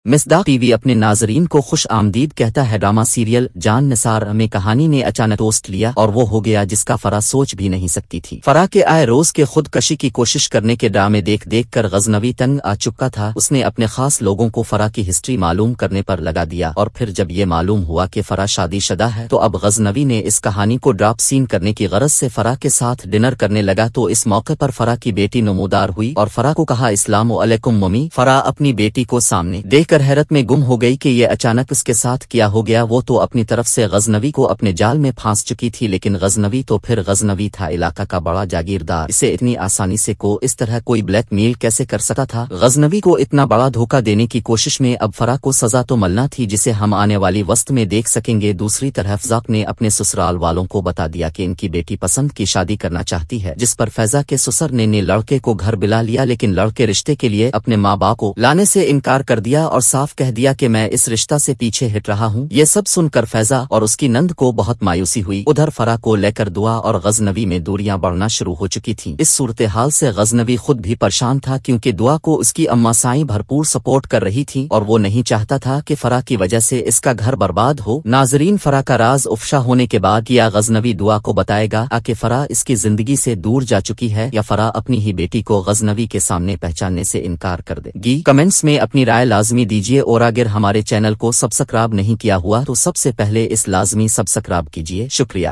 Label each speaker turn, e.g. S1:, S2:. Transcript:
S1: مصداق T V اپنے ناظرین کو خوش آمدید کہتا ہے۔ ڈرامہ سیریل جان نثار میں کہانی نے اچانک ٹوسٹ لیا اور وہ ہو گیا جس کا فرح سوچ بھی نہیں سکتی تھی۔ فرح کے آئے روز کے خودکشی کی کوشش کرنے کے ڈرامے دیکھ دیکھ کر غزنوی تنگ آ چکا تھا۔ اس نے اپنے خاص لوگوں کو فرح کی ہسٹری معلوم کرنے پر لگا دیا اور پھر جب یہ معلوم ہوا کہ فرح شادی شدہ ہے تو اب غزنوی نے اس کہانی کو ڈراپ سین کرنے کی غرض سے فرح کے ساتھ ڈنر کرنے لگا تو اس موقع پر فرح کی بیٹی نمودار ہوئی اور فرح کو کہا السلام علیکم ممی۔ فرح اپنی بیٹی کو سامنے دیکھ کر حیرت میں گم ہو گئی کہ یہ اچانک اس کے ساتھ کیا ہو گیا۔ وہ تو اپنی طرف سے غزنوی کو اپنے جال میں پھانس چکی تھی، لیکن غزنوی تو پھر غزنوی تھا، علاقہ کا بڑا جاگیردار، اسے اتنی آسانی سے اس طرح کوئی بلیک میل کیسے کر سکتا تھا؟ غزنوی کو اتنا بڑا دھوکہ دینے کی کوشش میں اب فرح کو سزا تو ملنا تھی جسے ہم آنے والی وقت میں دیکھ سکیں گے۔ دوسری طرف فضا نے اپنے سسرال والوں کو بتا دیا کہ ان کی بیٹی پسند کی شادی کرنا چاہتی ہے، جس پر فیضا کے سسر نے لڑکے کو گھر بلا لیا، لیکن لڑکے رشتے کے لیے اپنے ماں باپ کو لانے سے انکار کر دیا اور صاف کہہ دیا کہ میں اس رشتہ سے پیچھے ہٹ رہا ہوں۔ یہ سب سن کر فیضا اور اس کی نند کو بہت مایوسی ہوئی۔ ادھر فرح کو لے کر دعا اور غزنوی میں دوریاں بڑھنا شروع ہو چکی تھیں۔ اس صورتحال سے غزنوی خود بھی پریشان تھا کیونکہ دعا کو اس کی اماں سائیں بھرپور سپورٹ کر رہی تھی اور وہ نہیں چاہتا تھا کہ فرح کی وجہ سے اس کا گھر برباد ہو۔ ناظرین، فرح کا راز افشا ہونے کے بعد کیا غزنوی دعا کو بتائے گا کہ فرح اس کی زندگی سے دور جا چکی ہے یا فرح اپنی ہی بیٹی کو غزنوی کے سامنے پہچاننے سے انکار کر دے گی؟ کمنٹس میں اپنی رائے لازمی دیجیے اور اگر ہمارے چینل کو سبسکرائب نہیں کیا ہوا تو سب سے پہلے اس لازمی سبسکرائب کیجیے۔ شکریہ۔